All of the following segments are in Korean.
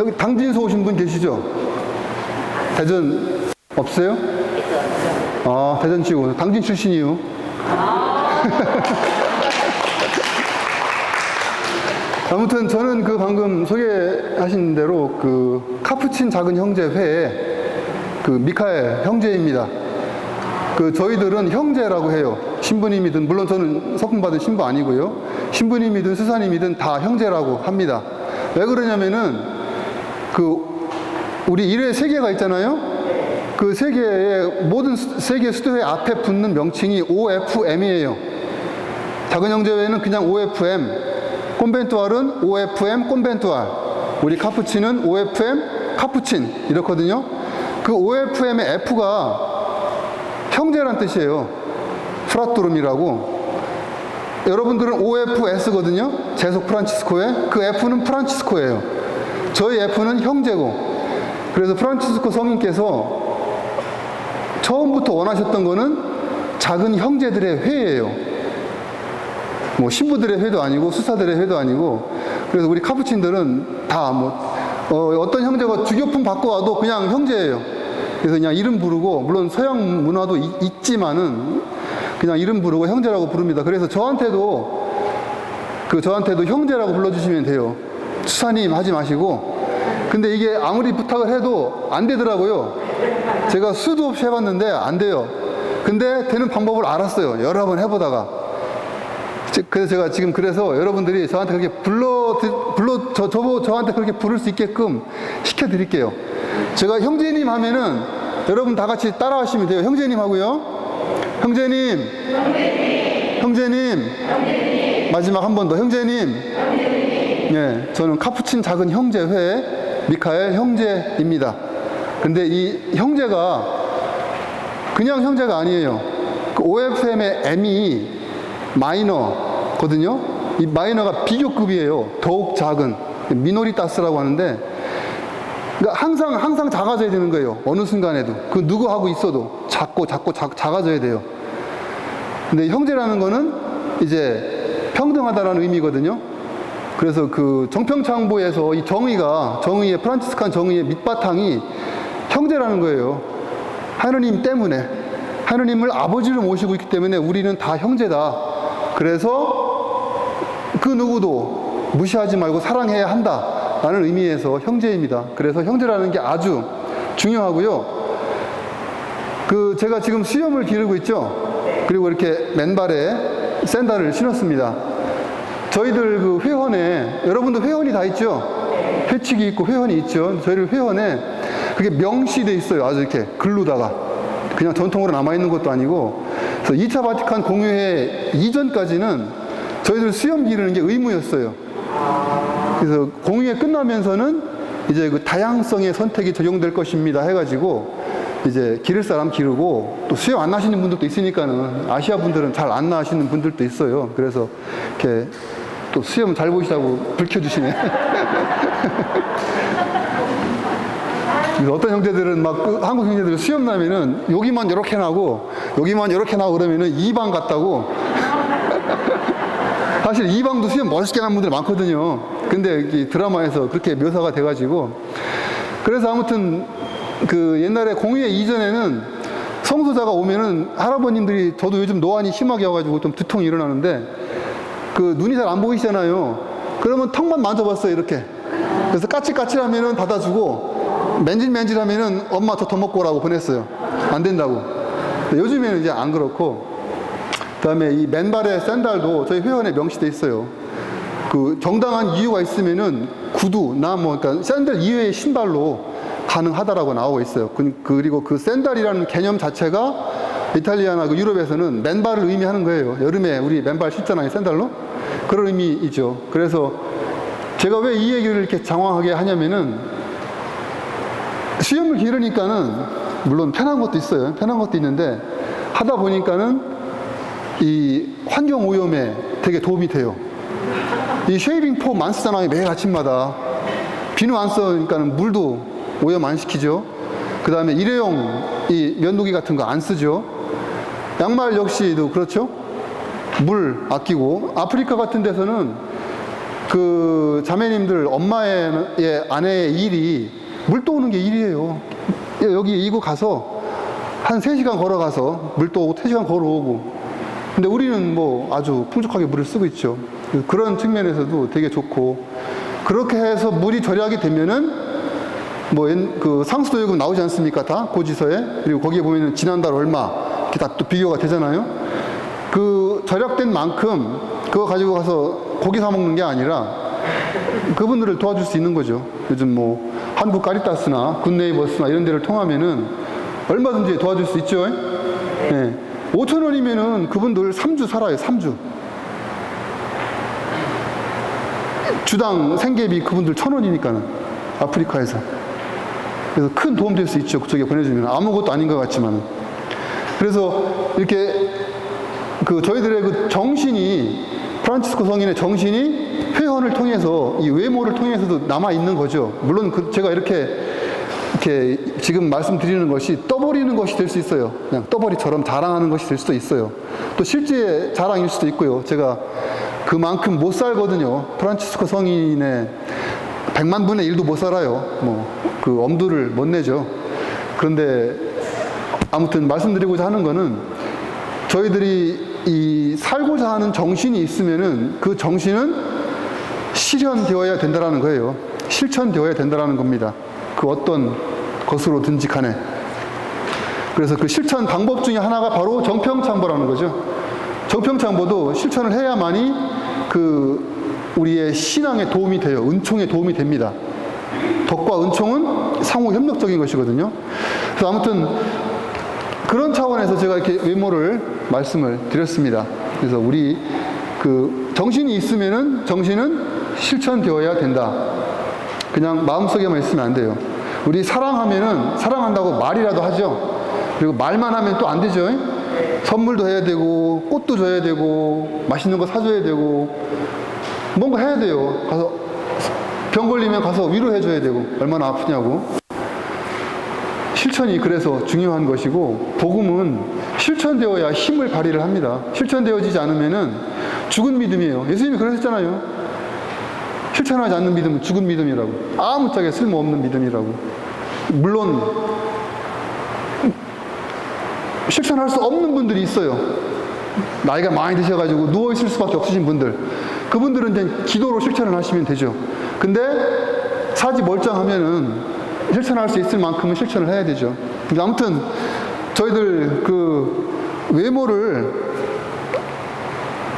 여기 당진에서 오신 분 계시죠? 대전 없어요? 아, 대전 지구. 당진 출신이요. 아무튼 저는 그 방금 소개하신 대로 그 카푸친 작은 형제 회에 그 미카엘 형제입니다. 그 저희들은 형제라고 해요. 신부님이든, 물론 저는 석품 받은 신부 아니고요. 신부님이든 스사님이든 다 형제라고 합니다. 왜 그러냐면은 그 우리 1회 세계가 있잖아요. 그 세계의 모든 세계 수도회 앞에 붙는 명칭이 OFM이에요. 작은 형제회는 그냥 OFM, 콘벤투알은 OFM 콘벤투알, 우리 카푸친은 OFM 카푸친 이렇거든요. 그 OFM의 F가 형제란 뜻이에요. 프라토룸이라고. 여러분들은 OFS거든요. 제속 프란치스코에. 그 F는 프란치스코예요. 저희 F는 형제고. 그래서 프란치스코 성인께서 처음부터 원하셨던 거는 작은 형제들의 회예요. 뭐 신부들의 회도 아니고 수사들의 회도 아니고. 그래서 우리 카푸친들은 다 어떤 형제가 주교품 받고 와도 그냥 형제예요. 그래서 그냥 이름 부르고, 물론 서양 문화도 있지만은 그냥 이름 부르고 형제라고 부릅니다. 그래서 저한테도 형제라고 불러주시면 돼요. 수사님 하지 마시고. 근데 이게 아무리 부탁을 해도 안 되더라고요. 제가 수도 없이 해봤는데 안 돼요. 근데 되는 방법을 알았어요. 여러 번 해보다가. 그래서 제가 지금 그래서 여러분들이 저한테 그렇게 저한테 그렇게 부를 수 있게끔 시켜드릴게요. 제가 형제님 하면은 여러분 다 같이 따라 하시면 돼요. 형제님 하고요. 형제님. 마지막 한 번 더. 형제님. 예, 저는 카푸친 작은 형제회 미카엘 형제입니다. 근데 이 형제가 그냥 형제가 아니에요. 그 OFM의 M이 마이너거든요. 이 마이너가 비교급이에요. 더욱 작은 미노리타스라고 하는데, 그러니까 항상 작아져야 되는 거예요. 어느 순간에도. 그 누구하고 있어도 자꾸 작아져야 돼요. 근데 형제라는 거는 이제 평등하다라는 의미거든요. 그래서 그 정평창보에서 이 정의의 프란치스칸 정의의 밑바탕이 형제라는 거예요. 하느님 때문에, 하느님을 아버지로 모시고 있기 때문에 우리는 다 형제다. 그래서 그 누구도 무시하지 말고 사랑해야 한다 라는 의미에서 형제입니다. 그래서 형제라는 게 아주 중요하고요. 그 제가 지금 수염을 기르고 있죠. 그리고 이렇게 맨발에 샌들을 신었습니다. 저희들 그 회원에, 여러분도 회원이 다 있죠? 회칙이 있고 회원이 있죠. 저희들 회원에 그게 명시돼 있어요. 아주 이렇게 글로다가. 그냥 전통으로 남아있는 것도 아니고. 그래서 2차 바티칸 공유회 이전까지는 저희들 수염 기르는 게 의무였어요. 그래서 공유회 끝나면서는 이제 그 다양성의 선택이 적용될 것입니다 해가지고 이제 기를 사람 기르고, 또 수염 안 나시는 분들도 있으니까는, 아시아 분들은 잘 안 나시는 분들도 있어요. 그래서 이렇게 또 수염 잘 보시다고 불켜주시네. 어떤 형제들은 한국 형제들은 수염 나면은 여기만 이렇게 나고 여기만 이렇게 나고 그러면은 이방 같다고. 사실 이방도 수염 멋있게 난 분들이 많거든요. 근데 이 드라마에서 그렇게 묘사가 돼가지고. 그래서 아무튼 그 옛날에 공유회 이전에는 성소자가 오면은 할아버님들이, 저도 요즘 노안이 심하게 와가지고 좀 두통이 일어나는데 그 눈이 잘 안 보이시잖아요. 그러면 턱만 만져봤어요, 이렇게. 그래서 까칠까칠하면은 받아주고, 맨질맨질하면은 엄마 저 더 먹고 오라고 보냈어요. 안 된다고. 요즘에는 이제 안 그렇고. 그 다음에 이 맨발의 샌들도 저희 회원에 명시돼 있어요. 그 정당한 이유가 있으면은 구두나 그러니까 샌들 이외의 신발로 가능하다라고 나오고 있어요. 그리고 그 샌들이라는 개념 자체가 이탈리아나 그 유럽에서는 맨발을 의미하는 거예요. 여름에 우리 맨발 신잖아요, 샌들로. 그런 의미이죠. 그래서 제가 왜 이 얘기를 이렇게 장황하게 하냐면은, 수염을 기르니까는 물론 편한 것도 있어요. 편한 것도 있는데, 하다 보니까는 이 환경 오염에 되게 도움이 돼요. 이 쉐이빙 폼 안 쓰잖아요, 매일 아침마다. 비누 안 쓰니까는 물도 오염 안 시키죠. 그 다음에 일회용 이 면도기 같은 거 안 쓰죠. 양말 역시도 그렇죠. 물 아끼고. 아프리카 같은 데서는 그 자매님들 엄마의 아내의 일이 물 떠오는 게 일이에요. 여기 이곳 가서 한 3시간 걸어가서 물 떠오고 3시간 걸어오고. 근데 우리는 뭐 아주 풍족하게 물을 쓰고 있죠. 그런 측면에서도 되게 좋고, 그렇게 해서 물이 절약이 되면은 뭐 그 상수도요금 나오지 않습니까? 다 고지서에. 그리고 거기에 보면은 지난달 얼마 이렇게 다 또 비교가 되잖아요. 그 절약된 만큼 그거 가지고 가서 고기 사 먹는 게 아니라 그분들을 도와줄 수 있는 거죠. 요즘 뭐 한국 카리타스나 굿네이버스나 이런 데를 통하면은 얼마든지 도와줄 수 있죠. 네. 5,000원이면은 그분들 3주 살아요. 3주. 주당 생계비 그분들 1,000원이니까는 아프리카에서. 그래서 큰 도움 될 수 있죠. 그쪽에 보내주면. 아무것도 아닌 것 같지만. 그래서 이렇게 그 저희들의 그 정신이, 프란치스코 성인의 정신이 회원을 통해서, 이 외모를 통해서도 남아 있는 거죠. 물론 제가 이렇게 지금 말씀드리는 것이 떠버리는 것이 될 수 있어요. 그냥 떠버리처럼 자랑하는 것이 될 수도 있어요. 또 실제 자랑일 수도 있고요. 제가 그만큼 못 살거든요. 프란치스코 성인의 100만 분의 1도 못 살아요. 뭐 그 엄두를 못 내죠. 그런데 아무튼 말씀드리고자 하는 거는, 저희들이 이 살고자 하는 정신이 있으면은 그 정신은 실현되어야 된다라는 거예요. 실천되어야 된다라는 겁니다. 그 어떤 것으로든지 간에. 그래서 그 실천 방법 중에 하나가 바로 정평창보라는 거죠. 정평창보도 실천을 해야만이 그 우리의 신앙에 도움이 돼요. 은총에 도움이 됩니다. 덕과 은총은 상호 협력적인 것이거든요. 그래서 아무튼 그런 차원에서 제가 이렇게 외모를 말씀을 드렸습니다. 그래서 우리 그 정신이 있으면은 정신은 실천되어야 된다. 그냥 마음속에만 있으면 안 돼요. 우리 사랑하면은 사랑한다고 말이라도 하죠. 그리고 말만 하면 또 안 되죠. 선물도 해야 되고, 꽃도 줘야 되고, 맛있는 거 사줘야 되고, 뭔가 해야 돼요. 가서 병 걸리면 가서 위로해줘야 되고, 얼마나 아프냐고. 실천이 그래서 중요한 것이고, 복음은 실천되어야 힘을 발휘를 합니다. 실천되어지지 않으면은 죽은 믿음이에요. 예수님이 그러셨잖아요. 실천하지 않는 믿음은 죽은 믿음이라고. 아무짝에 쓸모없는 믿음이라고. 물론 실천할 수 없는 분들이 있어요. 나이가 많이 드셔가지고 누워있을 수밖에 없으신 분들. 그분들은 이제 기도로 실천을 하시면 되죠. 근데 사지 멀쩡하면은 실천할 수 있을 만큼은 실천을 해야 되죠. 아무튼 저희들 그 외모를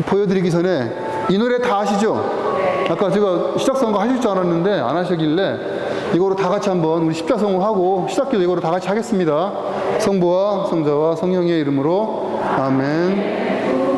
보여드리기 전에 이 노래 다 아시죠? 아까 제가 시작성가 하실 줄 알았는데 안 하시길래 이거로 다 같이 한번 우리 십자성을 하고 시작기도 이거로 다 같이 하겠습니다. 성부와 성자와 성령의 이름으로 아멘. 오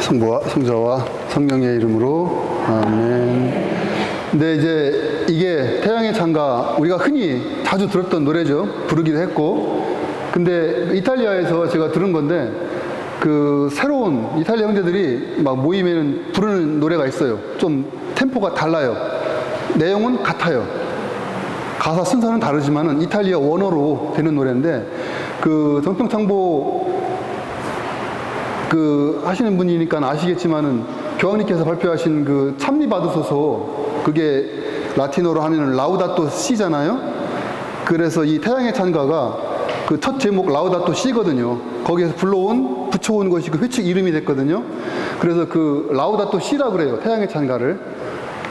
성자와 성령의 이름으로 아멘. 근데 이제 이게 태양의 창가, 우리가 흔히 자주 들었던 노래죠. 부르기도 했고. 근데 이탈리아에서 제가 들은 건데, 그 새로운 이탈리아 형제들이 막 모이면 부르는 노래가 있어요. 좀 템포가 달라요. 내용은 같아요. 가사 순서는 다르지만은 이탈리아 원어로 되는 노래인데, 그 정통창보 그 하시는 분이니까 아시겠지만은 교황님께서 발표하신 그 참리 받으소서, 그게 라틴어로 하면은 라우다토 시잖아요. 그래서 이 태양의 찬가가 그 첫 제목 라우다토 시거든요. 거기에서 붙여온 것이 그 회칙 이름이 됐거든요. 그래서 그 라우다토 시라 그래요. 태양의 찬가를.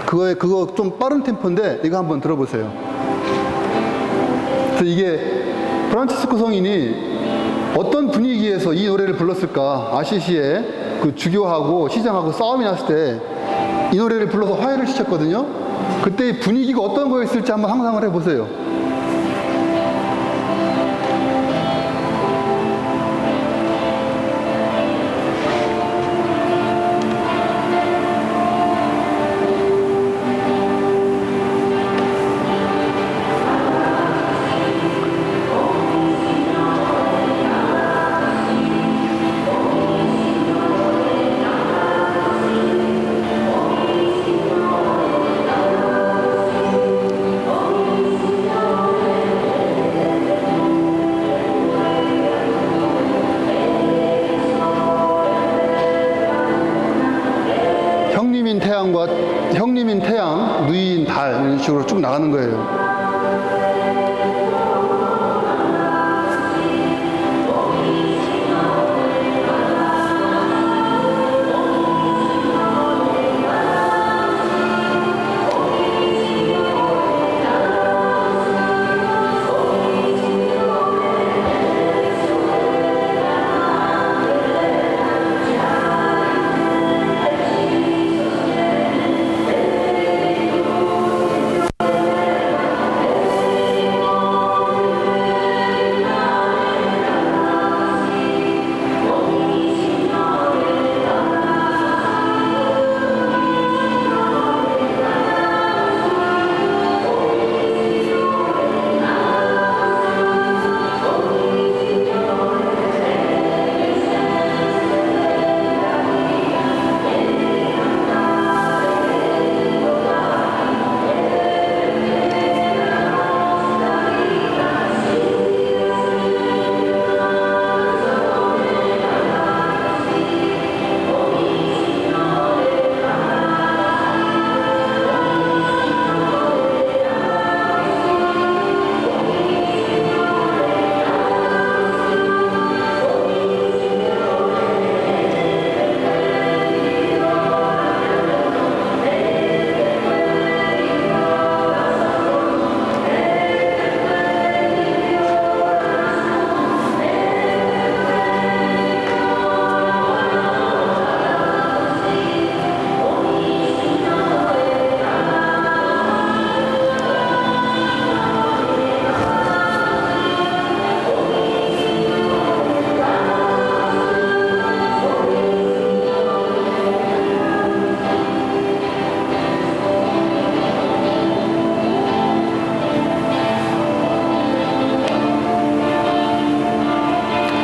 그거 좀 빠른 템포인데 이거 한번 들어보세요. 그래서 이게 프란치스코 성인이 어떤 분위기에서 이 노래를 불렀을까? 아시시에 그 주교하고 시장하고 싸움이 났을 때 이 노래를 불러서 화해를 시켰거든요. 그때 분위기가 어떤 거였을지 한번 상상을 해보세요. 형님인 태양, 누이인 달, 이런 식으로 쭉 나가는 거예요.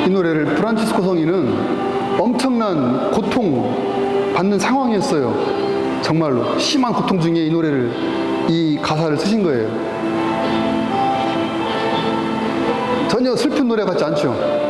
이 노래를 프란치스코 성인은 엄청난 고통 받는 상황이었어요. 정말로 심한 고통 중에 이 노래를, 이 가사를 쓰신 거예요. 전혀 슬픈 노래 같지 않죠?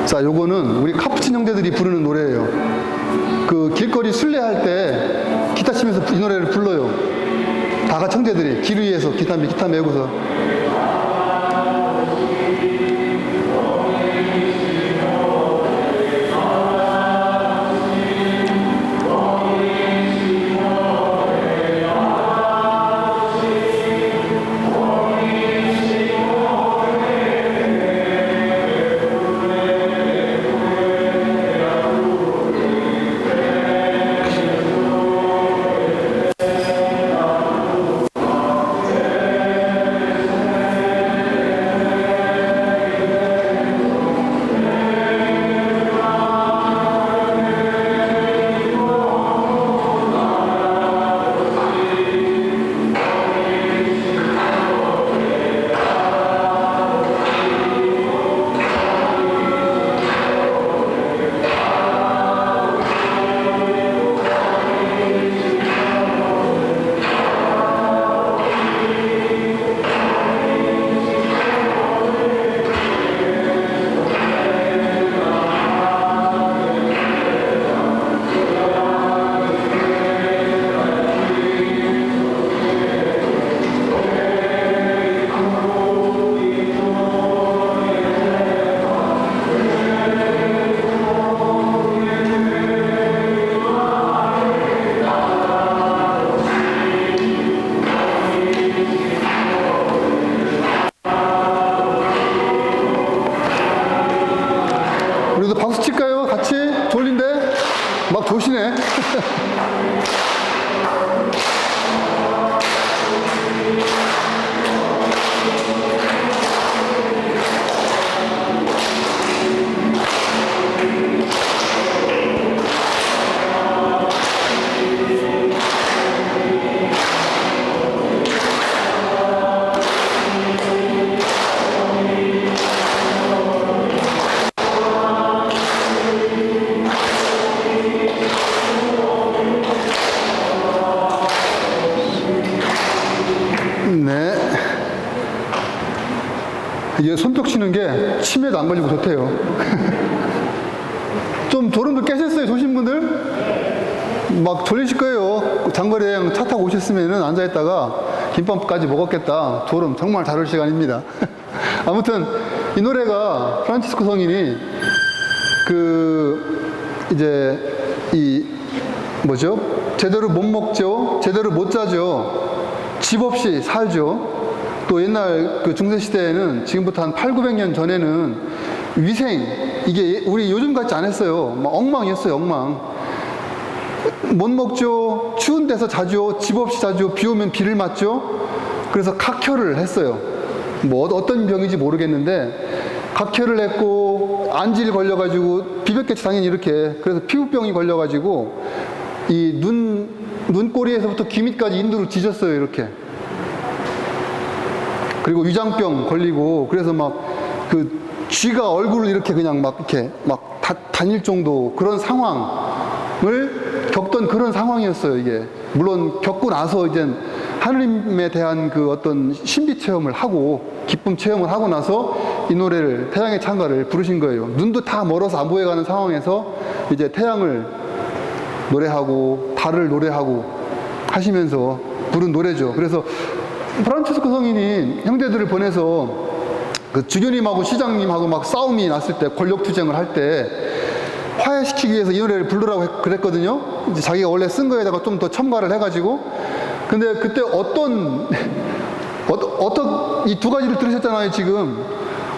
자, 요거는 우리 카푸친 형제들이 부르는 노래예요. 그 길거리 순례할 때 기타 치면서 이 노래를 불러요. 다 같이 형제들이 길 위에서 기타 메고서. 막 조시네. 네. 이게 손뼉 치는 게 치매도 안 걸리고 좋대요. 좀 졸음도 깨셨어요, 조신 분들? 막 졸리실 거예요. 장거리 여행 차 타고 오셨으면 앉아있다가 김밥까지 먹었겠다. 졸음 정말 잘 올 시간입니다. 아무튼 이 노래가 프란치스코 성인이 이제 제대로 못 먹죠, 제대로 못 자죠, 집 없이 살죠. 또 옛날 그 중세시대에는 지금부터 한 800~900년 전에는 위생, 이게 우리 요즘 같지 않았어요. 막 엉망이었어요, 엉망. 못 먹죠, 추운 데서 자죠, 집 없이 자죠, 비 오면 비를 맞죠. 그래서 각혈을 했어요. 뭐 어떤 병인지 모르겠는데 각혈을 했고, 안질 걸려가지고 비백겠지 당연히 이렇게. 그래서 피부병이 걸려가지고 이 눈꼬리에서부터 귀 밑까지 인두로 찢었어요, 이렇게. 그리고 위장병 걸리고, 그래서 막 쥐가 얼굴을 이렇게 그냥 다닐 정도 그런 상황을 겪던 그런 상황이었어요, 이게. 물론 겪고 나서 이제 하느님에 대한 그 어떤 신비 체험을 하고 기쁨 체험을 하고 나서 이 노래를, 태양의 찬가를 부르신 거예요. 눈도 다 멀어서 안 보여가는 상황에서 이제 태양을 노래하고 달을 노래하고 하시면서 부른 노래죠. 그래서 프란치스코 성인이 형제들을 보내서 그 주교님하고 시장님하고 막 싸움이 났을 때, 권력투쟁을 할 때 화해시키기 위해서 이 노래를 부르라고 그랬거든요. 이제 자기가 원래 쓴 거에다가 좀 더 첨가를 해가지고. 근데 그때 이 두 가지를 들으셨잖아요, 지금.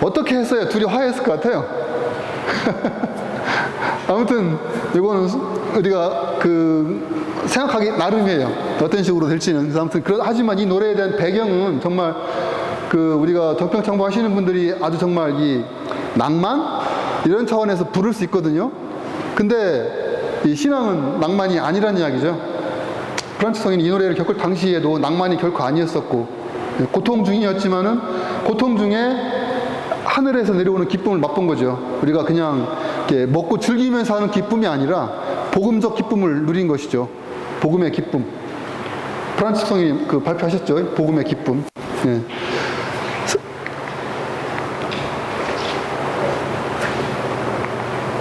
어떻게 했어야 둘이 화해했을 것 같아요? 아무튼 이거는 우리가 생각하기 나름이에요. 어떤 식으로 될지는. 아무튼 하지만 이 노래에 대한 배경은 정말 우리가 적병창고 하시는 분들이 아주 정말 이 낭만 이런 차원에서 부를 수 있거든요. 근데 이 신앙은 낭만이 아니란 이야기죠. 프란치스코 성인이 이 노래를 겪을 당시에도 낭만이 결코 아니었었고, 고통 중이었지만은 고통 중에 하늘에서 내려오는 기쁨을 맛본 거죠. 우리가 그냥 이렇게 먹고 즐기면서 하는 기쁨이 아니라 복음적 기쁨을 누린 것이죠. 복음의 기쁨. 프란치스코 성인이 발표하셨죠, 복음의 기쁨. 예.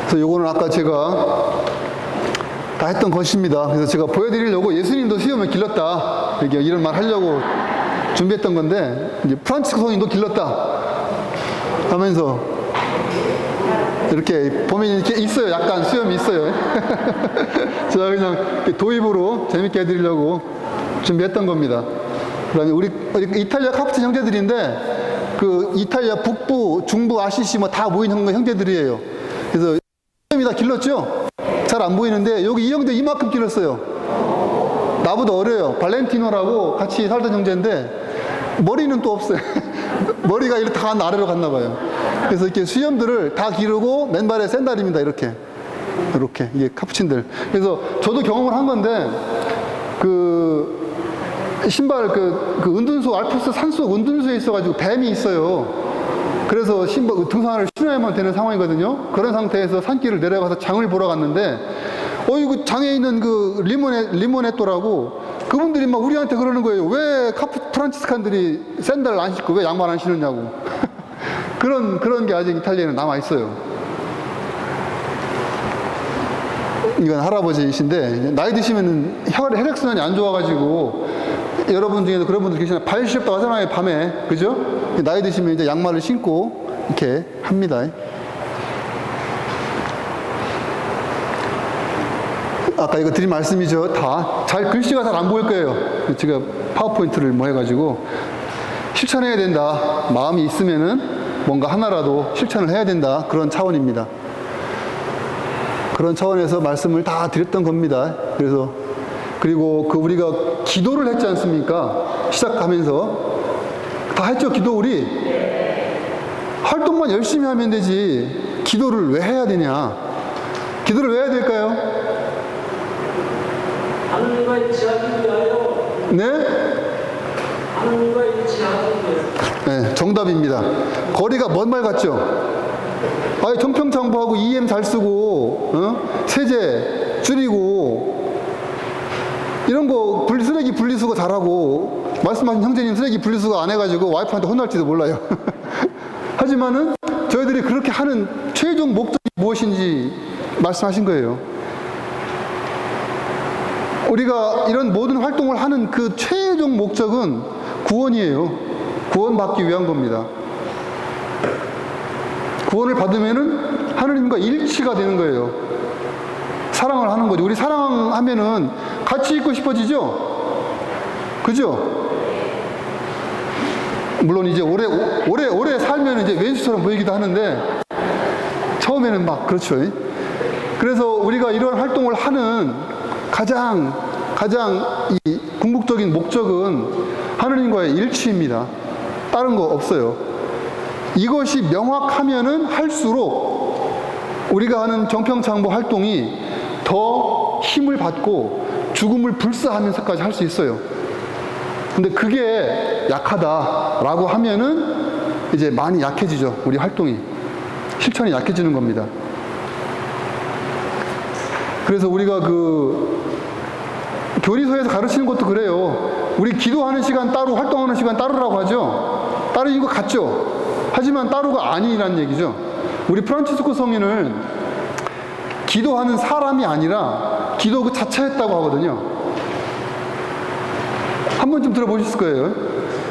그래서 요거는 아까 제가 다 했던 것입니다. 그래서 제가 보여드리려고 예수님도 수염을 길렀다, 이런 말 하려고 준비했던 건데, 이제 프란치스코 성인도 길렀다 하면서 이렇게 보면 이렇게 있어요. 약간 수염이 있어요. 제가 그냥 도입으로 재밌게 해드리려고 준비했던 겁니다. 그다음에 우리 이탈리아 카푸친 형제들인데, 이탈리아 북부, 중부, 아시시 다 모인 형제들이에요. 그래서 수염이 다 길렀죠. 잘 안 보이는데 여기 이 형제 이만큼 길렀어요. 나보다 어려요. 발렌티노라고 같이 살던 형제인데 머리는 또 없어요. 머리가 이렇게 다 아래로 갔나 봐요. 그래서 이렇게 수염들을 다 기르고 맨발에 샌달입니다. 이렇게 이게 카푸친들. 그래서 저도 경험을 한 건데, 신발 은둔소, 알프스 산속 은둔소에 있어가지고 뱀이 있어요. 그래서 등산을 신어야만 되는 상황이거든요. 그런 상태에서 산길을 내려가서 장을 보러 갔는데, 이거 장에 있는 리모네토라고 그분들이 막 우리한테 그러는 거예요. 왜 프란치스칸들이 샌들을 안 신고 왜 양말 안 신느냐고. 그런 게 아직 이탈리아에는 남아 있어요. 이건 할아버지이신데, 나이 드시면은 혈액순환이 안 좋아가지고, 여러분 중에도 그런 분들 계시나, 발 시렵다고 하잖아요, 밤에. 그죠? 나이 드시면 이제 양말을 신고 이렇게 합니다. 아까 이거 드린 말씀이죠. 글씨가 잘 안 보일 거예요. 제가 파워포인트를 해가지고 실천해야 된다. 마음이 있으면은 뭔가 하나라도 실천을 해야 된다. 그런 차원입니다. 그런 차원에서 말씀을 다 드렸던 겁니다. 그리고 우리가 기도를 했지 않습니까? 시작하면서. 다 했죠, 기도 우리? 활동만 열심히 하면 되지. 기도를 왜 해야 되냐? 기도를 왜 해야 될까요? 하느님과 일치하기 위하여. 네? 하느님과 일치하기 위하여. 네, 정답입니다. 거리가 먼 말 같죠? 아니, 정평창부하고 EM 잘 쓰고, 세제 줄이고, 이런 거 쓰레기 분리수거 잘하고, 말씀하신 형제님 쓰레기 분리수거 안 해가지고 와이프한테 혼날지도 몰라요. 하지만은 저희들이 그렇게 하는 최종 목적이 무엇인지 말씀하신 거예요. 우리가 이런 모든 활동을 하는 그 최종 목적은 구원이에요. 구원받기 위한 겁니다. 구원을 받으면은 하느님과 일치가 되는 거예요. 사랑을 하는 거죠. 우리 사랑하면은 같이 있고 싶어지죠? 그죠? 물론 이제 오래 살면 이제 왼수처럼 보이기도 하는데, 처음에는 막 그렇죠. 그래서 우리가 이런 활동을 하는 가장 이 궁극적인 목적은 하느님과의 일치입니다. 다른 거 없어요. 이것이 명확하면은 할수록 우리가 하는 정평창보 활동이 더 힘을 받고 죽음을 불사하면서까지 할 수 있어요. 근데 그게 약하다라고 하면은 이제 많이 약해지죠. 우리 활동이. 실천이 약해지는 겁니다. 그래서 우리가 교리서에서 가르치는 것도 그래요. 우리 기도하는 시간 따로, 활동하는 시간 따로라고 하죠. 따로인 것 같죠. 하지만 따로가 아니라는 얘기죠. 우리 프란치스코 성인은 기도하는 사람이 아니라 기도 그 자체였다고 하거든요. 한 번쯤 들어보셨을 거예요.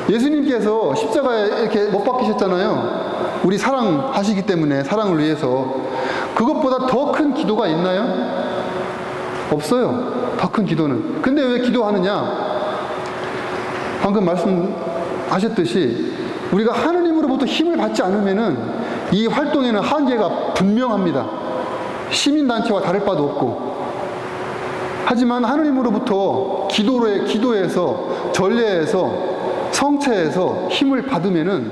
예수님께서 십자가에 이렇게 못 박히셨잖아요. 우리 사랑하시기 때문에, 사랑을 위해서. 그것보다 더 큰 기도가 있나요? 없어요. 더 큰 기도는. 근데 왜 기도하느냐? 방금 말씀하셨듯이 우리가 하느님으로부터 힘을 받지 않으면은 이 활동에는 한계가 분명합니다. 시민단체와 다를 바도 없고. 하지만 하느님으로부터 기도에서, 전례에서, 성체에서 힘을 받으면은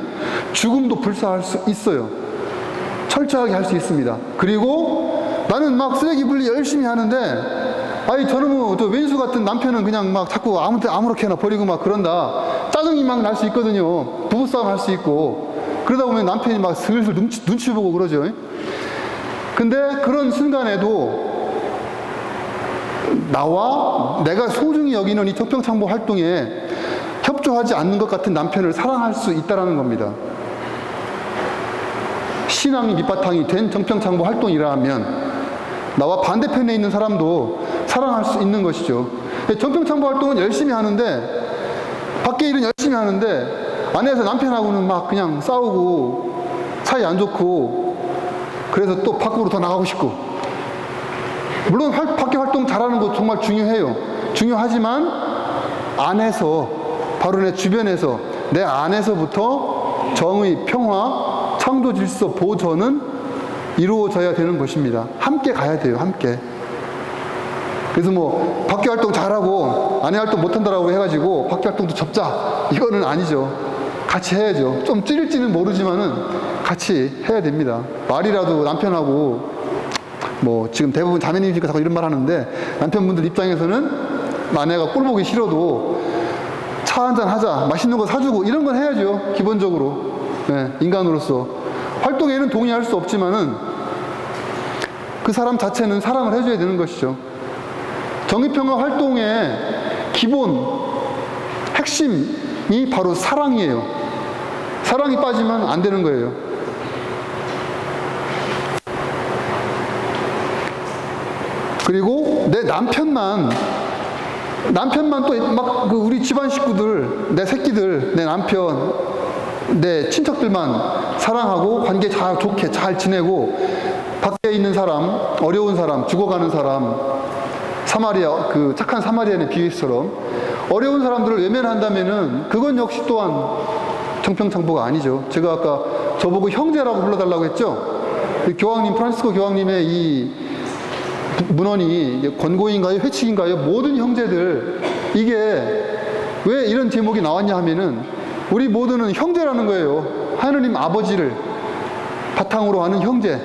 죽음도 불사할 수 있어요. 철저하게 할 수 있습니다. 그리고 나는 막 쓰레기 분리 열심히 하는데, 아니, 저놈의 저 왼수 같은 남편은 그냥 막 자꾸 아무렇게나 버리고 막 그런다. 짜증이 막 날 수 있거든요. 부부싸움 할 수 있고. 그러다 보면 남편이 막 슬슬 눈치 보고 그러죠. 근데 그런 순간에도 나와 내가 소중히 여기는 이 정평창보 활동에 협조하지 않는 것 같은 남편을 사랑할 수 있다는 겁니다. 신앙이 밑바탕이 된 정평창보 활동이라면 나와 반대편에 있는 사람도 사랑할 수 있는 것이죠. 정평창보 활동은 열심히 하는데, 밖에 일은 열심히 하는데 안에서 남편하고는 막 그냥 싸우고 사이 안 좋고, 그래서 또 밖으로 더 나가고 싶고. 물론 밖에 활동 잘하는 거 정말 중요해요. 중요하지만 안에서, 바로 내 주변에서, 내 안에서부터 정의, 평화, 창조 질서 보전은 이루어져야 되는 것입니다. 함께 가야 돼요. 함께. 그래서 뭐 밖에 활동 잘하고 안에 활동 못한다라고 해가지고 밖에 활동도 접자, 이거는 아니죠. 같이 해야죠. 좀 찌를지는 모르지만은 같이 해야 됩니다. 말이라도 남편하고, 뭐 지금 대부분 자매님이니까 자꾸 이런 말 하는데, 남편분들 입장에서는 아내가 꼴 보기 싫어도 차 한잔 하자, 맛있는 거 사주고, 이런 건 해야죠. 기본적으로. 네, 인간으로서. 활동에는 동의할 수 없지만은 그 사람 자체는 사랑을 해줘야 되는 것이죠. 정의평화 활동의 기본 핵심이 바로 사랑이에요. 사랑이 빠지면 안 되는 거예요. 그리고 내 남편만 또 막 우리 집안 식구들, 내 새끼들, 내 남편, 내 친척들만 사랑하고 관계 좋게 잘 지내고, 밖에 있는 사람, 어려운 사람, 죽어가는 사람, 사마리아, 그 착한 사마리아인의 비유처럼 어려운 사람들을 외면한다면은 그건 역시 또한 정평창보가 아니죠. 제가 아까 저보고 형제라고 불러달라고 했죠. 교황님, 프란시스코 교황님의 이 문헌이 이게 권고인가요? 회칙인가요? 모든 형제들, 이게 왜 이런 제목이 나왔냐 하면은 우리 모두는 형제라는 거예요. 하느님 아버지를 바탕으로 하는 형제.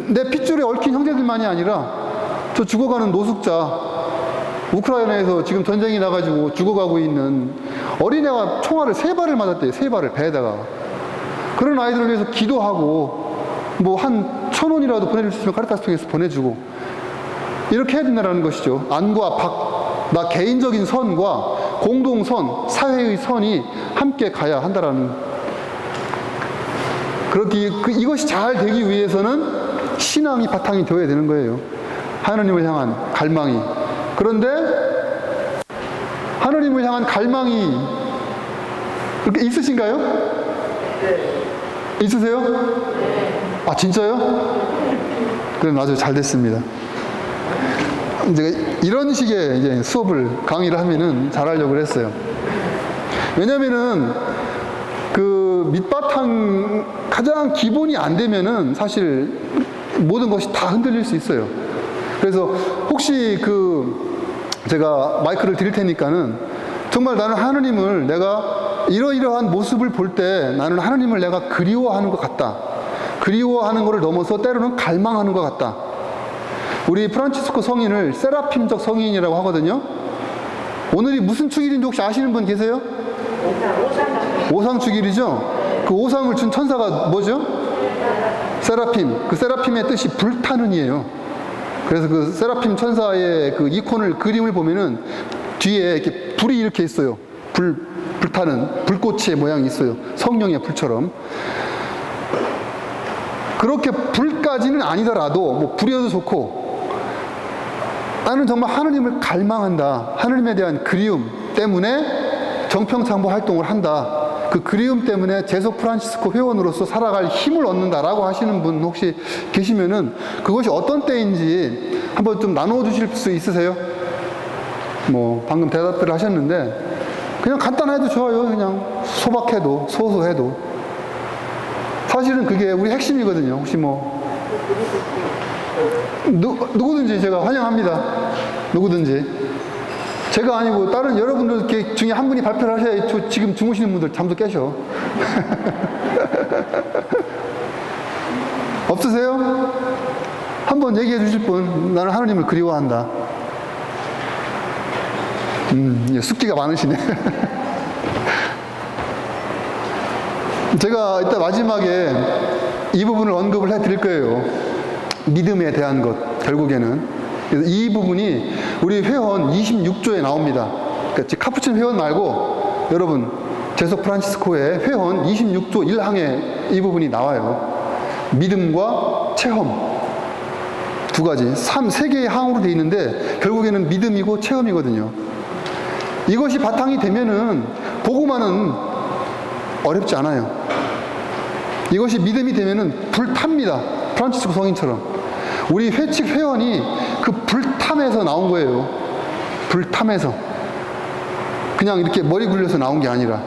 내 핏줄에 얽힌 형제들만이 아니라 저 죽어가는 노숙자, 우크라이나에서 지금 전쟁이 나가지고 죽어가고 있는 어린애가 총알을 3발을 맞았대요. 3발을 배에다가. 그런 아이들을 위해서 기도하고 뭐 한 1,000원이라도 보내줄 수 있으면 카리타스 통해서 보내주고 이렇게 해야 된다는 것이죠. 안과 밖, 나 개인적인 선과 공동선, 사회의 선이 함께 가야 한다라는. 그렇게 이것이 잘 되기 위해서는 신앙이 바탕이 되어야 되는 거예요. 하느님을 향한 갈망이. 그런데 하느님을 향한 갈망이 그렇게 있으신가요? 네. 있으세요? 아, 진짜요? 그럼 아주 잘 됐습니다. 이제 이런 식의 이제 수업을, 강의를 하면은 잘하려고 했어요. 왜냐면은 그 밑바탕 가장 기본이 안 되면은 사실 모든 것이 다 흔들릴 수 있어요. 그래서 혹시 제가 마이크를 드릴 테니까는 정말 나는 하느님을 내가 이러이러한 모습을 볼 때 나는 하느님을 내가 그리워하는 것 같다. 그리워하는 것을 넘어서 때로는 갈망하는 것 같다. 우리 프란치스코 성인을 세라핌적 성인이라고 하거든요. 오늘이 무슨 축일인지 혹시 아시는 분 계세요? 오상 축일이죠? 그 오상을 준 천사가 뭐죠? 세라핌. 그 세라핌의 뜻이 불타는 이에요. 그래서 그 세라핌 천사의 그 이콘을, 그림을 보면은 뒤에 이렇게 불이 이렇게 있어요. 불타는 불꽃의 모양이 있어요. 성령의 불처럼. 그렇게 불까지는 아니더라도 뭐 불이어도 좋고, 나는 정말 하느님을 갈망한다. 하느님에 대한 그리움 때문에 정평창보 활동을 한다. 그 그리움 때문에 제속 프란치스코 회원으로서 살아갈 힘을 얻는다라고 하시는 분 혹시 계시면은 그것이 어떤 때인지 한번 좀 나눠 주실 수 있으세요? 뭐 방금 대답들을 하셨는데 그냥 간단해도 좋아요. 그냥 소박해도 소소해도 사실은 그게 우리 핵심이거든요. 혹시 뭐 누구든지 제가 환영합니다. 누구든지. 제가 아니고 다른 여러분들 중에 한 분이 발표를 하셔야 지금 주무시는 분들 잠도 깨셔. 없으세요? 한번 얘기해 주실 분. 나는 하느님을 그리워한다. 숙기가 많으시네. 제가 이따 마지막에 이 부분을 언급을 해 드릴 거예요. 믿음에 대한 것, 결국에는. 그래서 이 부분이 우리 회원 26조에 나옵니다. 그러니까 카푸친 회원 말고 여러분 제속 프란치스코의 회원 26조 1항에 이 부분이 나와요. 믿음과 체험 두 가지, 세 개의 항으로 되어 있는데 결국에는 믿음이고 체험이거든요. 이것이 바탕이 되면은 복음화는 어렵지 않아요. 이것이 믿음이 되면은 불탑니다. 프란치스코 성인처럼. 우리 회칙 회원이 그 불탐에서 나온 거예요. 불탐에서. 그냥 이렇게 머리 굴려서 나온 게 아니라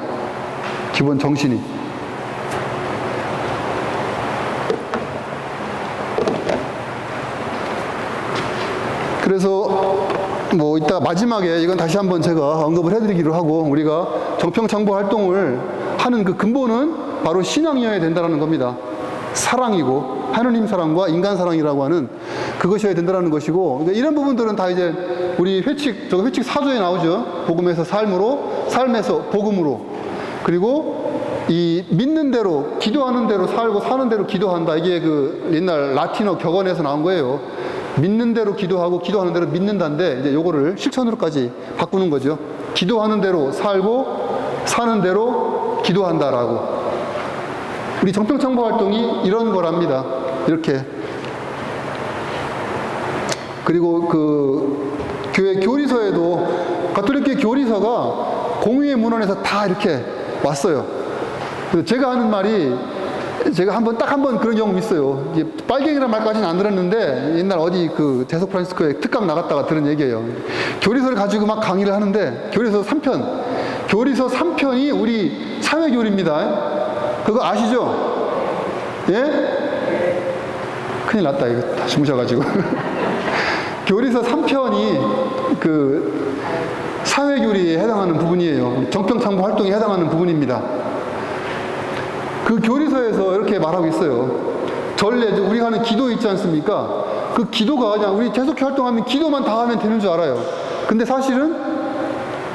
기본 정신이. 그래서 뭐 이따 마지막에 이건 다시 한번 제가 언급을 해드리기로 하고, 우리가 정평창보 활동을 하는 그 근본은 바로 신앙이어야 된다는 겁니다. 사랑이고 하느님 사랑과 인간 사랑이라고 하는 그것이어야 된다는 것이고, 그러니까 이런 부분들은 다 이제 우리 회칙 4조에 나오죠. 복음에서 삶으로, 삶에서 복음으로. 그리고 이 믿는 대로, 기도하는 대로 살고 사는 대로 기도한다. 이게 그 옛날 라틴어 격언에서 나온 거예요. 믿는 대로 기도하고 기도하는 대로 믿는다인데, 이제 요거를 실천으로까지 바꾸는 거죠. 기도하는 대로 살고 사는 대로 기도한다라고. 우리 정평창보 활동이 이런 거랍니다. 이렇게. 그리고 그 교회 교리서에도, 가톨릭교회 교리서가 공의회 문헌에서 다 이렇게 왔어요. 그래서 제가 하는 말이, 제가 딱 한 번 그런 경험이 있어요. 이게 빨갱이란 말까지는 안 들었는데, 옛날 어디 그 제속 프란치스코에 특강 나갔다가 들은 얘기예요. 교리서를 가지고 막 강의를 하는데, 교리서 3편이 우리 사회교리입니다. 그거 아시죠? 예? 큰일 났다, 이거. 다 주무셔가지고. 교리서 3편이 그 사회교리에 해당하는 부분이에요. 정평창부 활동에 해당하는 부분입니다. 그 교리서에서 이렇게 말하고 있어요. 전례, 우리가 하는 기도 있지 않습니까? 그 기도가 그냥 우리 계속 활동하면 기도만 다 하면 되는 줄 알아요. 근데 사실은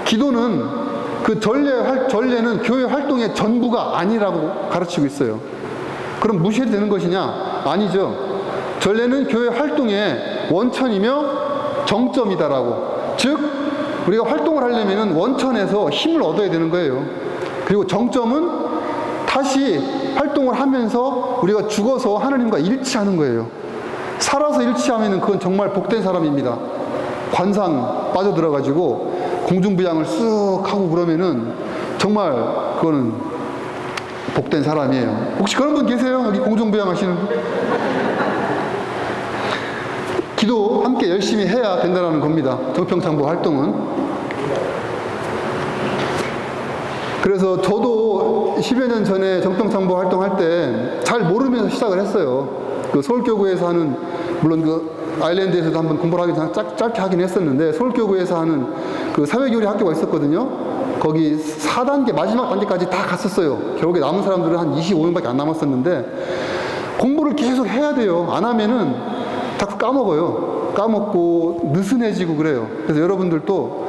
기도는 그 전례는 교회 활동의 전부가 아니라고 가르치고 있어요. 그럼 무시해도 되는 것이냐? 아니죠. 전례는 교회 활동의 원천이며 정점이다라고. 즉, 우리가 활동을 하려면 원천에서 힘을 얻어야 되는 거예요. 그리고 정점은 다시 활동을 하면서 우리가 죽어서 하나님과 일치하는 거예요. 살아서 일치하면 그건 정말 복된 사람입니다. 관상 빠져들어가지고 공중부양을 쓱 하고 그러면은 정말 그거는 복된 사람이에요. 혹시 그런 분 계세요? 여기 공중부양 하시는 분? 기도 함께 열심히 해야 된다는 겁니다. 정평창부 활동은. 그래서 저도 10여 년 전에 정평창부 활동할 때 잘 모르면서 시작을 했어요. 그 서울교구에서 하는, 물론 그 아일랜드에서도 한번 공부를 하기 전에 짧게 하긴 했었는데, 서울교구에서 하는 그 사회교리 학교가 있었거든요. 거기 4단계, 마지막 단계까지 다 갔었어요. 결국에 남은 사람들은 한 25명밖에 안 남았었는데, 공부를 계속 해야 돼요. 안 하면은 자꾸 까먹어요. 까먹고 느슨해지고 그래요. 그래서 여러분들도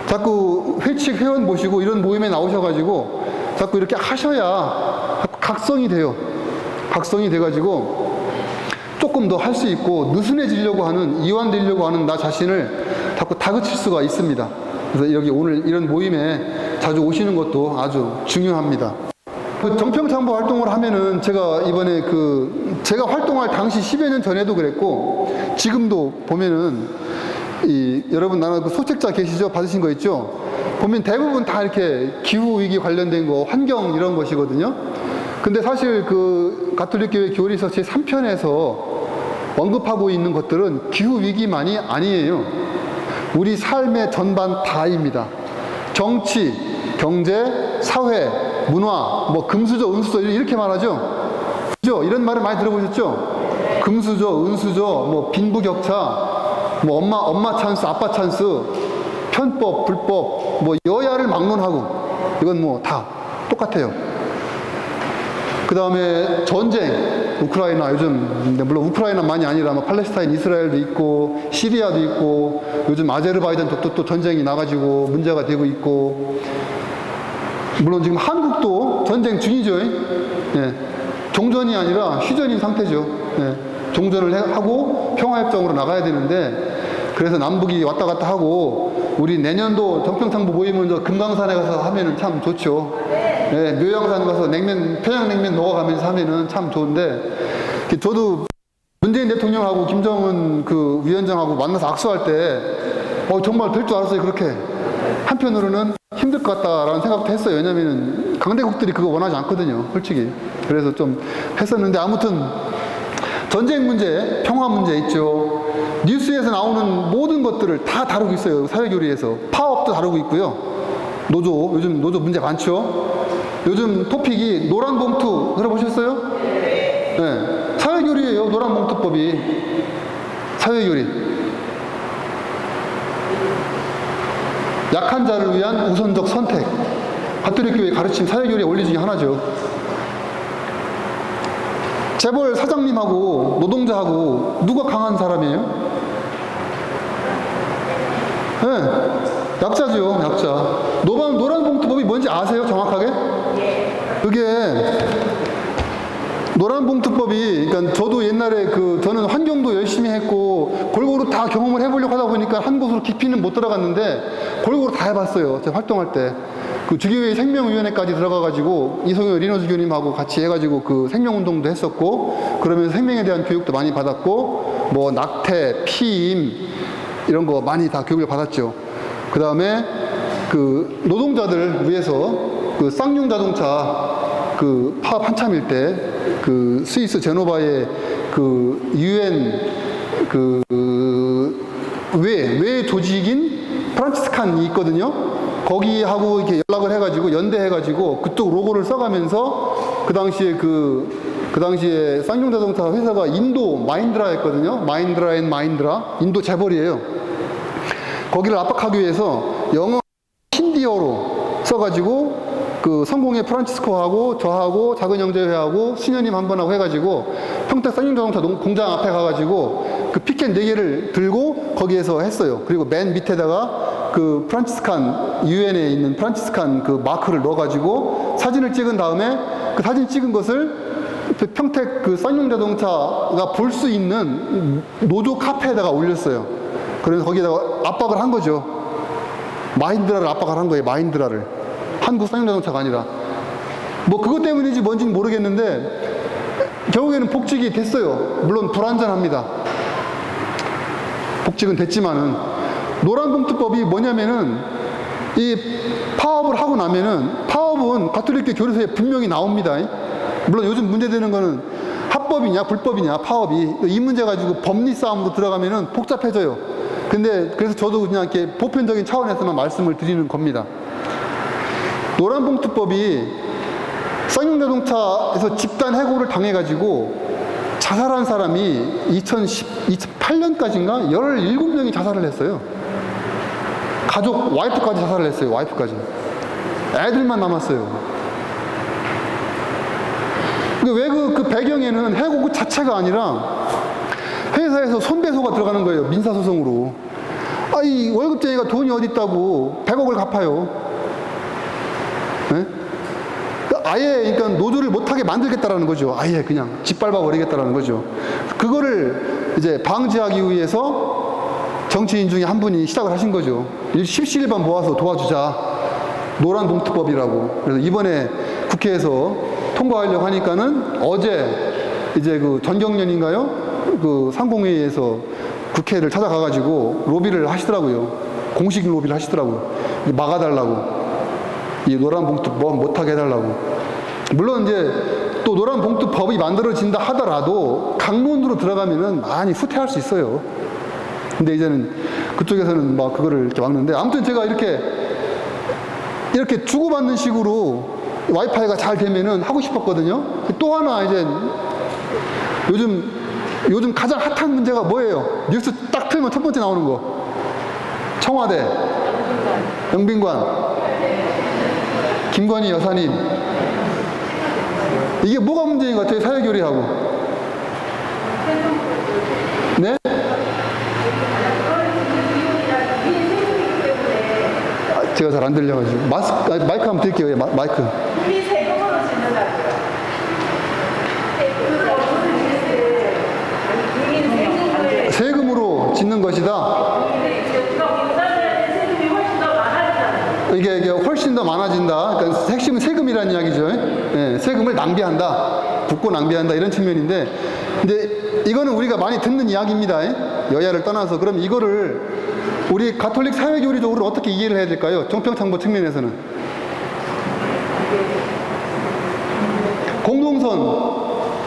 자꾸 회칙 회원 보시고 이런 모임에 나오셔가지고 자꾸 이렇게 하셔야 각성이 돼요. 각성이 돼가지고 조금 더 할 수 있고 느슨해지려고 하는, 이완되려고 하는 나 자신을 자꾸 다그칠 수가 있습니다. 그래서 여기 오늘 이런 모임에 자주 오시는 것도 아주 중요합니다. 그 정평창부 활동을 하면은 제가 이번에 제가 활동할 당시 10여 년 전에도 그랬고 지금도 보면은 여러분 나는 그 소책자 계시죠? 받으신 거 있죠? 보면 대부분 다 이렇게 기후위기 관련된 거, 환경 이런 것이거든요. 근데 사실 그 가톨릭교회 교리서 제3편에서 언급하고 있는 것들은 기후위기만이 아니에요. 우리 삶의 전반 다입니다. 정치, 경제, 사회, 문화, 뭐 금수저, 은수저 이렇게 말하죠. 그죠? 이런 말을 많이 들어보셨죠? 금수저, 은수저, 뭐 빈부격차, 뭐 엄마 찬스, 아빠 찬스, 편법, 불법, 뭐 여야를 막론하고 이건 뭐 다 똑같아요. 그 다음에 전쟁, 우크라이나 요즘 물론 우크라이나만이 아니라 뭐 팔레스타인, 이스라엘도 있고 시리아도 있고 요즘 아제르바이잔 또 전쟁이 나가지고 문제가 되고 있고 물론 지금 한국도 전쟁 중이죠. 예. 종전이 아니라 휴전인 상태죠. 예. 종전을 하고 평화협정으로 나가야 되는데 그래서 남북이 왔다 갔다 하고 우리 내년도 정평창부 모임은 저 금강산에 가서 하면은 참 좋죠. 예, 묘양산 가서 평양냉면 먹어가면서 하면은 참 좋은데 저도 문재인 대통령하고 김정은 그 위원장하고 만나서 악수할 때 정말 될 줄 알았어요. 그렇게 한편으로는 힘들 것 같다라는 생각도 했어요. 왜냐면은 강대국들이 그거 원하지 않거든요. 솔직히. 그래서 좀 했었는데 아무튼 전쟁 문제, 평화 문제 있죠. 뉴스에서 나오는 모든 것들을 다 다루고 있어요. 사회교리에서. 파업도 다루고 있고요. 요즘 노조 문제 많죠. 요즘 토픽이 노란봉투 들어보셨어요? 네. 사회교리예요. 노란봉투법이. 사회교리. 약한 자를 위한 우선적 선택. 가톨릭교회 가르친 사회교리의 원리 중에 하나죠. 재벌 사장님하고 노동자하고 누가 강한 사람이에요? 네, 약자죠, 약자. 노란봉투법이 뭔지 아세요, 정확하게? 그게 노란봉투법이, 그러니까 저도 옛날에 저는 환경도 열심히 했고 골고루 다 경험을 해보려고 하다 보니까 한 곳으로 깊이는 못 들어갔는데 골고루 다 해봤어요. 제가 활동할 때. 그 주교회 생명위원회까지 들어가가지고 이성효 리노주교님하고 같이 해가지고 그 생명운동도 했었고 그러면서 생명에 대한 교육도 많이 받았고 뭐 낙태, 피임 이런 거 많이 다 교육을 받았죠. 그 다음에 그 노동자들을 위해서 그 쌍용 자동차 그 파업 한참일 때 그 스위스 제노바의 그 유엔 외 조직인 프란치스칸이 있거든요. 거기하고 이렇게 연락을 해가지고 연대해가지고 그쪽 로고를 써가면서 그 당시에 그 그 당시에 쌍용 자동차 회사가 인도 마인드라였거든요. 마인드라 앤 마인드라. 인도 재벌이에요. 거기를 압박하기 위해서 영어 힌디어로 써가지고 그 성공의 프란치스코하고 저하고 작은 형제회하고 신현님 한 번하고 해가지고 평택 쌍용자동차 공장 앞에 가가지고 그 피켓 4개를 들고 거기에서 했어요. 그리고 맨 밑에다가 그 프란치스칸 유엔에 있는 프란치스칸 그 마크를 넣어가지고 사진을 찍은 다음에 그 사진 찍은 것을 평택 그 쌍용자동차가 볼 수 있는 노조 카페에다가 올렸어요. 그래서 거기에다가 압박을 한 거죠. 마인드라를 압박을 한 거예요. 마인드라를. 한국 쌍용자동차가 아니라. 뭐 그것 때문인지 뭔지는 모르겠는데 결국에는 복직이 됐어요. 물론 불완전합니다. 복직은 됐지만은 노란봉투법이 뭐냐면은 이 파업을 하고 나면은 파업은 가톨릭교 교리서에 분명히 나옵니다. 물론 요즘 문제되는 거는 합법이냐 불법이냐 파업이 이 문제 가지고 법리 싸움으로 들어가면은 복잡해져요. 근데 그래서 저도 그냥 이렇게 보편적인 차원에서만 말씀을 드리는 겁니다. 노란봉투법이 쌍용자동차에서 집단 해고를 당해가지고 자살한 사람이 2008년까지인가 17명이 자살을 했어요. 가족 와이프까지 자살을 했어요. 와이프까지. 애들만 남았어요. 왜 그 배경에는 해고 그 자체가 아니라 회사에서 손배소가 들어가는 거예요. 민사소송으로. 이 월급쟁이가 돈이 어디 있다고 100억을 갚아요. 네? 아예 그러니까 노조를 못하게 만들겠다라는 거죠. 아예 그냥 짓밟아 버리겠다라는 거죠. 그거를 이제 방지하기 위해서 정치인 중에 한 분이 시작을 하신 거죠. 십시일반 모아서 도와주자. 노란봉투법이라고. 그래서 이번에 국회에서 통과하려고 하니까는 어제 이제 그 전경련인가요? 그 상공회의에서 국회를 찾아가가지고 로비를 하시더라고요. 공식 로비를 하시더라고요. 막아달라고. 이 노란봉투법 못하게 해달라고. 물론 이제 또 노란봉투법이 만들어진다 하더라도 강론으로 들어가면은 많이 후퇴할 수 있어요. 근데 이제는 그쪽에서는 막 그거를 이렇게 막는데 아무튼 제가 이렇게 주고받는 식으로 와이파이가 잘 되면은 하고 싶었거든요. 또 하나 이제 요즘 가장 핫한 문제가 뭐예요? 뉴스 딱 틀면 첫 번째 나오는 거. 청와대, 영빈관, 김건희 여사님. 이게 뭐가 문제인 것 같아요? 사회교리하고. 네? 제가 잘 안 들려가지고. 마이크 한번 드릴게요. 마이크. 이미 세금으로 짓는다고요. 세금으로 짓는 것이다. 이게 훨씬 더 많아진다. 그러니까 핵심은 세금이라는 이야기죠. 예, 세금을 낭비한다. 붓고 낭비한다. 이런 측면인데, 근데 이거는 우리가 많이 듣는 이야기입니다. 여야를 떠나서. 그럼 이거를 우리 가톨릭 사회교리적으로 어떻게 이해를 해야 될까요? 정평창보 측면에서는.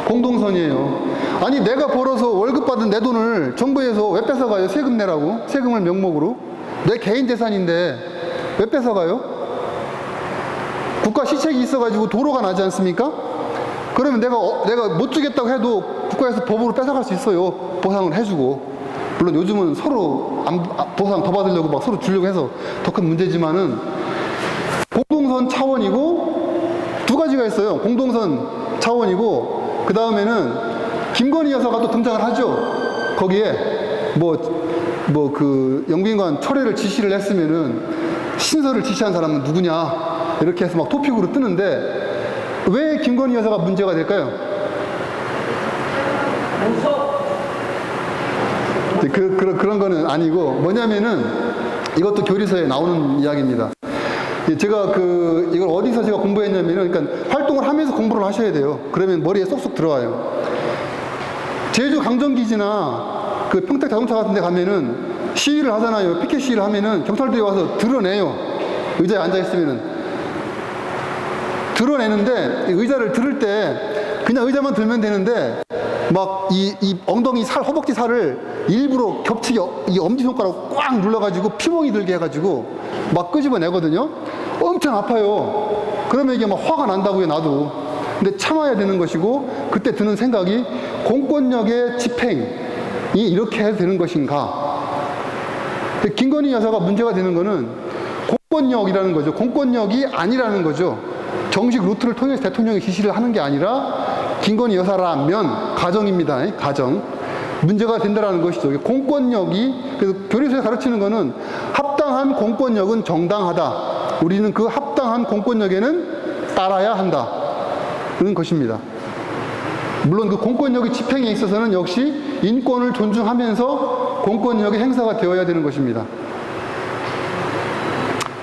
공동선이에요. 아니, 내가 벌어서 월급 받은 내 돈을 정부에서 왜 뺏어가요? 세금 내라고? 세금을 명목으로? 내 개인 재산인데 왜 뺏어가요? 국가 시책이 있어가지고 도로가 나지 않습니까? 그러면 내가 못 주겠다고 해도 국가에서 법으로 뺏어갈 수 있어요. 보상을 해주고. 물론 요즘은 서로 보상 더 받으려고 막 서로 주려고 해서 더 큰 문제지만은 공동선 차원이고 두 가지가 있어요. 공동선 차원이고 그 다음에는 김건희 여사가 또 등장을 하죠. 거기에 그 영빈관 철회를 지시를 했으면은 신설을 지시한 사람은 누구냐 이렇게 해서 막 토픽으로 뜨는데 왜 김건희 여사가 문제가 될까요? 그런 거는 아니고 뭐냐면은 이것도 교리서에 나오는 이야기입니다. 제가 이걸 어디서 제가 공부했냐면은 그러니까 활동을 하면서 공부를 하셔야 돼요. 그러면 머리에 쏙쏙 들어와요. 제주 강정기지나 그 평택 자동차 같은 데 가면은 시위를 하잖아요. 피켓 시위를 하면은 경찰들이 와서 드러내요. 의자에 앉아있으면은. 드러내는데 의자를 들을 때 그냥 의자만 들면 되는데 막 이 엉덩이 살, 허벅지 살을 일부러 겹치게 이 엄지손가락 꽉 눌러가지고 피멍이 들게 해가지고 막 끄집어내거든요. 엄청 아파요. 그러면 이게 막 화가 난다고요, 나도. 근데 참아야 되는 것이고, 그때 드는 생각이 공권력의 집행이 이렇게 해도 되는 것인가. 근데 김건희 여사가 문제가 되는 거는 공권력이라는 거죠. 공권력이 아니라는 거죠. 정식 루트를 통해서 대통령이 지시를 하는 게 아니라 김건희 여사라면 가정입니다. 가정. 문제가 된다라는 것이죠. 공권력이, 그래서 교리서에 가르치는 거는 합당한 공권력은 정당하다. 우리는 그 합당한 공권력에는 따라야 한다. 그런 것입니다. 물론 그 공권력의 집행에 있어서는 역시 인권을 존중하면서 공권력의 행사가 되어야 되는 것입니다.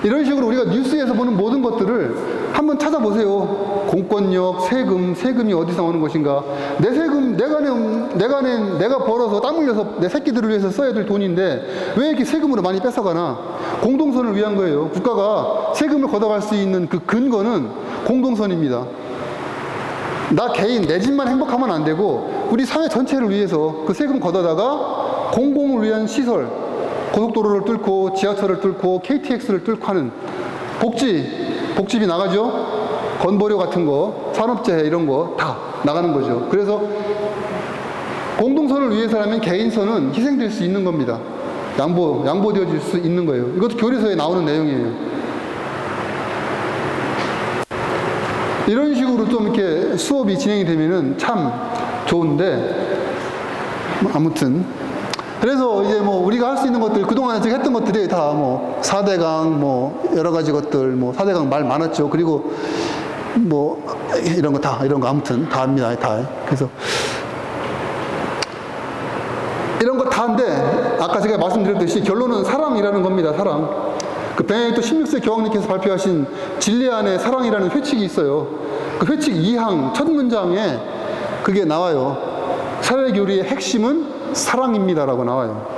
이런 식으로 우리가 뉴스에서 보는 모든 것들을 한번 찾아보세요. 공권력, 세금이 어디서 나오는 것인가? 내 세금, 내가 벌어서 땀 흘려서 내 새끼들을 위해서 써야 될 돈인데 왜 이렇게 세금으로 많이 뺏어가나? 공동선을 위한 거예요. 국가가 세금을 걷어갈 수 있는 그 근거는 공동선입니다. 나 개인, 내 집만 행복하면 안 되고 우리 사회 전체를 위해서 그 세금 걷어다가 공공을 위한 시설, 고속도로를 뚫고 지하철을 뚫고 KTX를 뚫고 하는 복지비 나가죠? 건보료 같은 거, 산업재해 이런 거 다 나가는 거죠. 그래서 공동선을 위해서라면 개인선은 희생될 수 있는 겁니다. 양보되어질 수 있는 거예요. 이것도 교리서에 나오는 내용이에요. 이런 식으로 좀 이렇게 수업이 진행이 되면은 참 좋은데, 아무튼. 그래서 이제 뭐 우리가 할 수 있는 것들, 그동안 제가 했던 것들이 다 뭐 4대강 뭐 여러 가지 것들, 뭐 4대강 말 많았죠. 그리고 뭐 이런 거 아무튼 다 합니다. 다. 그래서 이런 거 다 한데 아까 제가 말씀드렸듯이 결론은 사랑이라는 겁니다. 사랑. 그 베네딕토 16세 교황님께서 발표하신 진리 안에 사랑이라는 회칙이 있어요. 그 회칙 2항 첫 문장에 그게 나와요. 사회교리의 핵심은 사랑입니다라고 나와요.